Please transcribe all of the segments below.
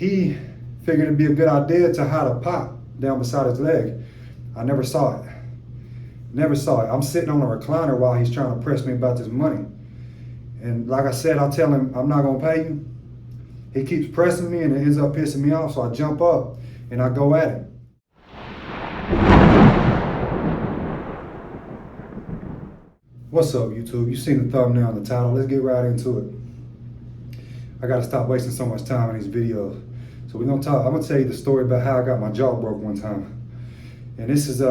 he figured it'd be a good idea to hide a pop down beside his leg. I never saw it. Never saw it. I'm sitting on a recliner while he's trying to press me about this money. And like I said, I tell him, I'm not gonna pay you. He keeps pressing me and it ends up pissing me off, so I jump up and I go at him. What's up, YouTube? You seen the thumbnail and the title. Let's get right into it. I gotta stop wasting so much time in these videos. So I'm gonna tell you the story about how I got my jaw broke one time. And this is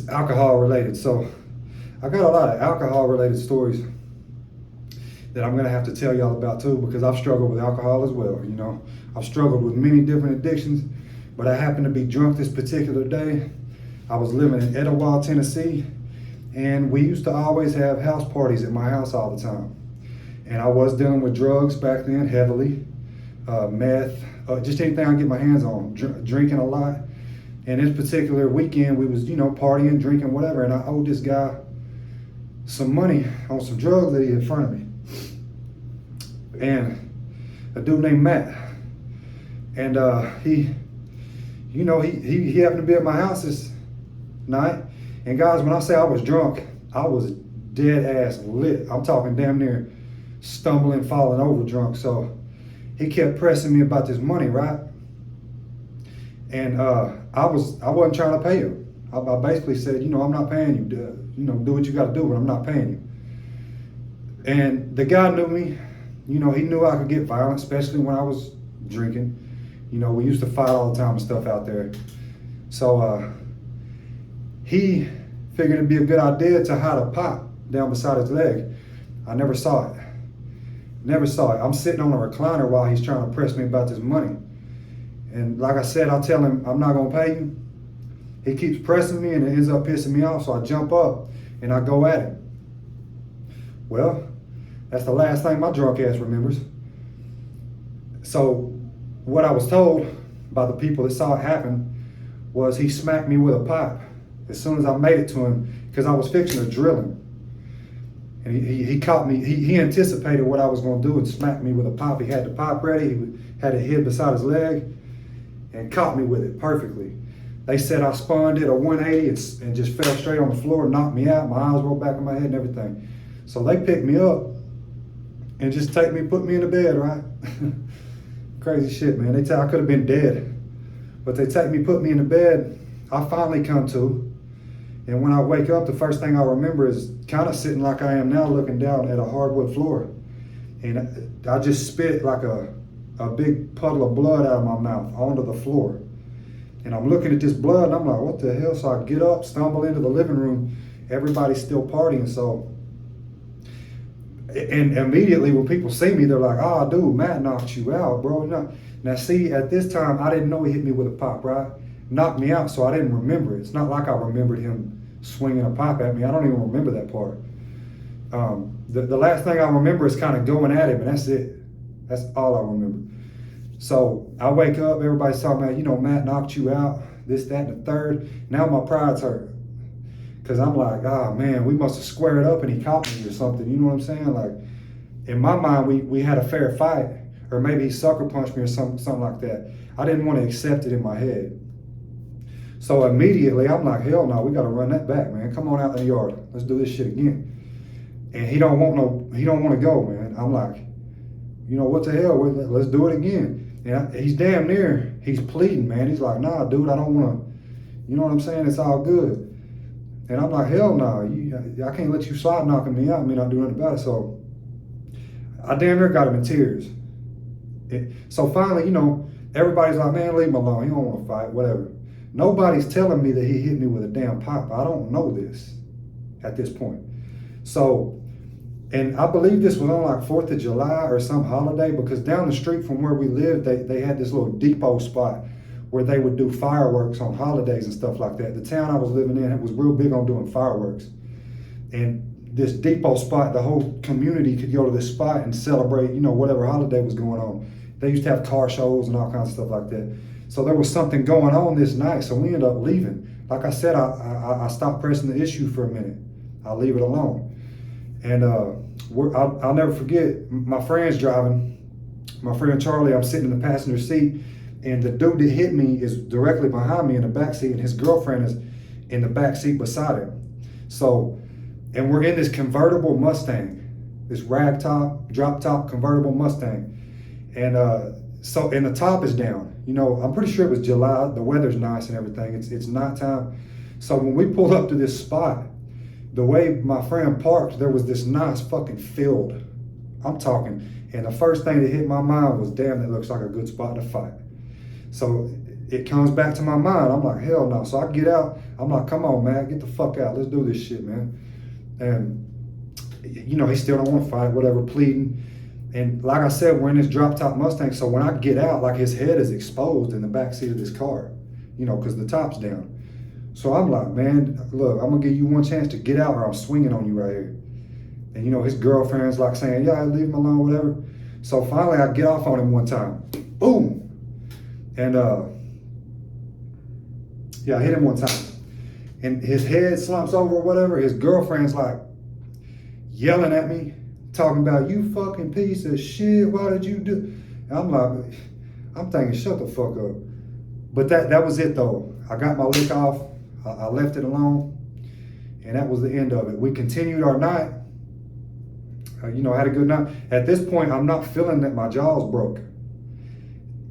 alcohol related. So I got a lot of alcohol related stories that I'm gonna have to tell y'all about too, because I've struggled with alcohol as well. You know, I've struggled with many different addictions, but I happened to be drunk this particular day. I was living in Etowah, Tennessee, and we used to always have house parties at my house all the time. And I was dealing with drugs back then heavily, meth, just anything I get my hands on, drinking a lot. And this particular weekend, we was, partying, drinking, whatever. And I owed this guy some money on some drugs that he had in front of me. And a dude named Matt. And he happened to be at my house this night. And guys, when I say I was drunk, I was dead ass lit. I'm talking damn near stumbling, falling over drunk. So he kept pressing me about this money, right? And I wasn't trying to pay him. I basically said, I'm not paying you. Do what you got to do, but I'm not paying you. And the guy knew me. He knew I could get violent, especially when I was drinking. We used to fight all the time and stuff out there. So he figured it'd be a good idea to hide a pop down beside his leg. I never saw it. Never saw it. I'm sitting on a recliner while he's trying to press me about this money. And like I said, I tell him, I'm not gonna pay you. He keeps pressing me and it ends up pissing me off, so I jump up and I go at him. Well, that's the last thing my drunk ass remembers. So what I was told by the people that saw it happen was he smacked me with a pipe as soon as I made it to him, because I was fixing to drill him. And he caught me, he anticipated what I was gonna do and smacked me with a pipe. He had the pipe ready, he had it hid beside his leg and caught me with it perfectly. They said I spun, did a 180 and just fell straight on the floor, knocked me out. My eyes rolled back in my head and everything. So they picked me up and just put me in the bed, right? Crazy shit, man. They tell I could have been dead, but they take me, put me in the bed. I finally come to. And when I wake up, the first thing I remember is kind of sitting like I am now, looking down at a hardwood floor. And I just spit like a big puddle of blood out of my mouth onto the floor. And I'm looking at this blood and I'm like, what the hell? So I get up, stumble into the living room. Everybody's still partying. So, and immediately when people see me, they're like, oh, dude, Matt knocked you out, bro. Now see, at this time, I didn't know he hit me with a pop, right? Knocked me out, so I didn't remember it. It's not like I remembered him swinging a pipe at me. I don't even remember that part. The last thing I remember is kind of going at him, and that's it. That's all I remember. So I wake up, everybody's talking about, Matt knocked you out, this, that, and the third. Now my pride's hurt. Because I'm like, oh man, we must have squared up and he caught me or something. You know what I'm saying? Like, in my mind, we had a fair fight, or maybe he sucker punched me or something like that. I didn't want to accept it in my head. So immediately I'm like, hell no, we got to run that back, man. Come on out in the yard. Let's do this shit again. And he don't want to go, man. I'm like, what the hell? Let's do it again. And he's damn near, he's pleading, man. He's like, nah, dude, I don't want to, you know what I'm saying? It's all good. And I'm like, hell no, I can't let you slide knocking me out and me not do nothing about it. So I damn near got him in tears. So finally, everybody's like, man, leave him alone. He don't want to fight, whatever. Nobody's telling me that he hit me with a damn pipe. I don't know this at this point. So, and I believe this was on like 4th of July or some holiday, because down the street from where we lived, they had this little depot spot where they would do fireworks on holidays and stuff like that. The town I was living in, it was real big on doing fireworks. And this depot spot, the whole community could go to this spot and celebrate, whatever holiday was going on. They used to have car shows and all kinds of stuff like that. So there was something going on this night, so we ended up leaving. Like I said, I stopped pressing the issue for a minute. I'll leave it alone. And I'll never forget, my friend's driving. My friend Charlie, I'm sitting in the passenger seat, and the dude that hit me is directly behind me in the back seat, and his girlfriend is in the back seat beside him. So, and we're in this convertible Mustang, this rag top, drop top convertible Mustang, and and the top is down. You know, I'm pretty sure it was July. The weather's nice and everything. It's nighttime. So when we pulled up to this spot, the way my friend parked, there was this nice fucking field. I'm talking. And the first thing that hit my mind was, damn, that looks like a good spot to fight. So it comes back to my mind. I'm like, hell no. So I get out. I'm like, come on, man, get the fuck out. Let's do this shit, man. And, you know, he still don't want to fight, whatever, pleading. And like I said, we're in this drop top Mustang. So when I get out, like his head is exposed in the back seat of this car, you know, because the top's down. So I'm like, man, look, I'm going to give you one chance to get out or I'm swinging on you right here. And, you know, his girlfriend's like saying, yeah, leave him alone, whatever. So finally I get off on him one time. Boom. And, yeah, I hit him one time. And his head slumps over or whatever. His girlfriend's like yelling at me, talking about, you fucking piece of shit, why did you do? And I'm like, I'm thinking, shut the fuck up. But that was it though. I got my lick off. I left it alone, and that was the end of it. We continued our night. You know, I had a good night. At this point, I'm not feeling that my jaw's broke.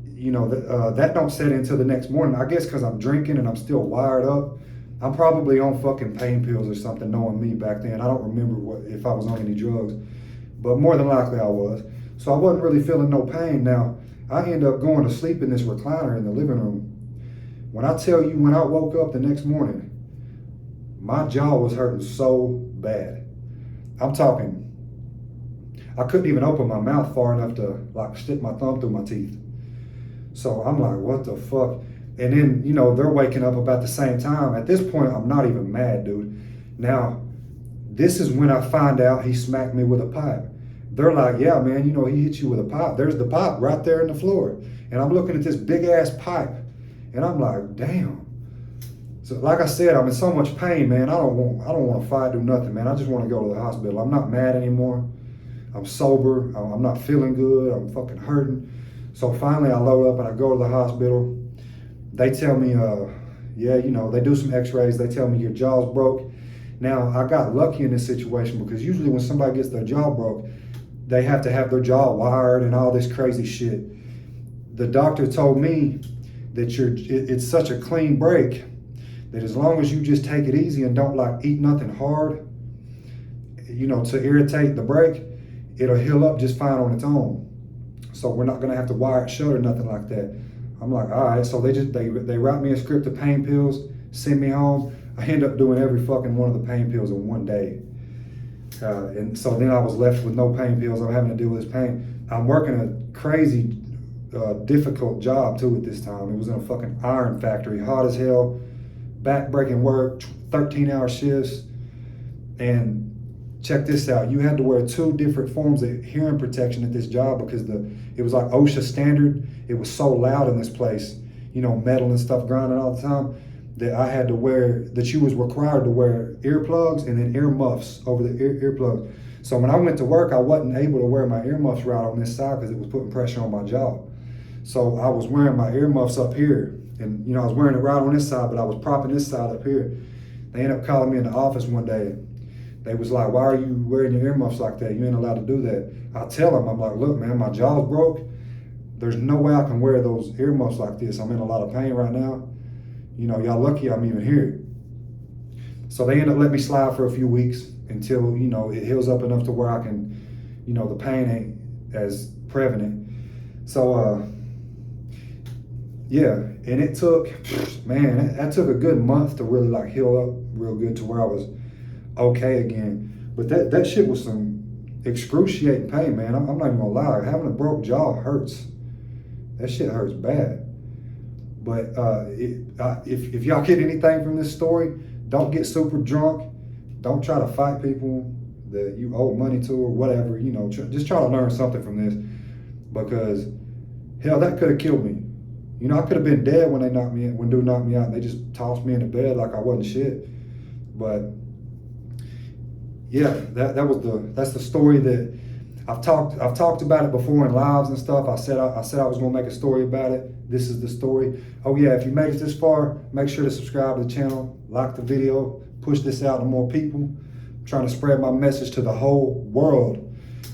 You know, that don't set in until the next morning. I guess because I'm drinking and I'm still wired up. I'm probably on fucking pain pills or something, knowing me back then. I don't remember if I was on any drugs, but more than likely I was. So I wasn't really feeling no pain. Now, I ended up going to sleep in this recliner in the living room. When I tell you, when I woke up the next morning, my jaw was hurting so bad. I'm talking, I couldn't even open my mouth far enough to like stick my thumb through my teeth. So I'm like, what the fuck? And then, you know, they're waking up about the same time. At this point, I'm not even mad, dude. Now, this is when I find out he smacked me with a pipe. They're like, yeah, man, you know, he hit you with a pipe. There's the pipe right there in the floor. And I'm looking at this big ass pipe. And I'm like, damn. So like I said, I'm in so much pain, man. I don't want to fight, do nothing, man. I just want to go to the hospital. I'm not mad anymore. I'm sober. I'm not feeling good. I'm fucking hurting. So finally I load up and I go to the hospital. They tell me, yeah, you know, they do some x-rays. They tell me your jaw's broke. Now, I got lucky in this situation because usually when somebody gets their jaw broke, they have to have their jaw wired and all this crazy shit. The doctor told me that it's such a clean break that as long as you just take it easy and don't like eat nothing hard, you know, to irritate the break, it'll heal up just fine on its own. So we're not gonna have to wire it shut or nothing like that. I'm like, all right. So they write me a script of pain pills, send me home. I end up doing every fucking one of the pain pills in one day. And so then I was left with no pain pills. I'm having to deal with this pain. I'm working a crazy, difficult job too at this time. It was in a fucking iron factory, hot as hell, back-breaking work, 13-hour shifts. And check this out, you had to wear 2 different forms of hearing protection at this job because it was like OSHA standard. It was so loud in this place, you know, metal and stuff grinding all the time, that I had to wear, that you was required to wear earplugs and then ear muffs over the earplugs. So when I went to work, I wasn't able to wear my earmuffs right on this side because it was putting pressure on my jaw. So I was wearing my earmuffs up here, and you know, I was wearing it right on this side, but I was propping this side up here. They ended up calling me in the office one day. They was like, why are you wearing your earmuffs like that? You ain't allowed to do that. I tell them, I'm like, look, man, my jaw's broke. There's no way I can wear those earmuffs like this. I'm in a lot of pain right now. You know, y'all lucky I'm even here. So they end up letting me slide for a few weeks until, you know, it heals up enough to where I can, you know, the pain ain't as prevalent. So, yeah, and it took, man, that took a good month to really like heal up real good to where I was okay again. But that shit was some excruciating pain, man. I'm not even gonna lie. Having a broke jaw hurts. That shit hurts bad. But if y'all get anything from this story, don't get super drunk. Don't try to fight people that you owe money to or whatever. You know, just try to learn something from this, because hell, that could have killed me. You know, I could have been dead when dude knocked me out and they just tossed me in the bed like I wasn't shit. But yeah, that's the story that I've talked about it before in lives and stuff. I said I was gonna make a story about it. This is the story. Oh yeah, if you made it this far, make sure to subscribe to the channel, like the video, push this out to more people. I'm trying to spread my message to the whole world.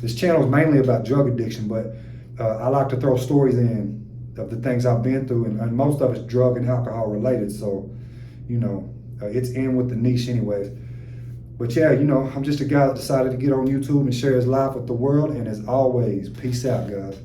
This channel is mainly about drug addiction, but I like to throw stories in of the things I've been through, and most of it's drug and alcohol related. So, you know, it's in with the niche anyways. But yeah, you know, I'm just a guy that decided to get on YouTube and share his life with the world. And as always, peace out, guys.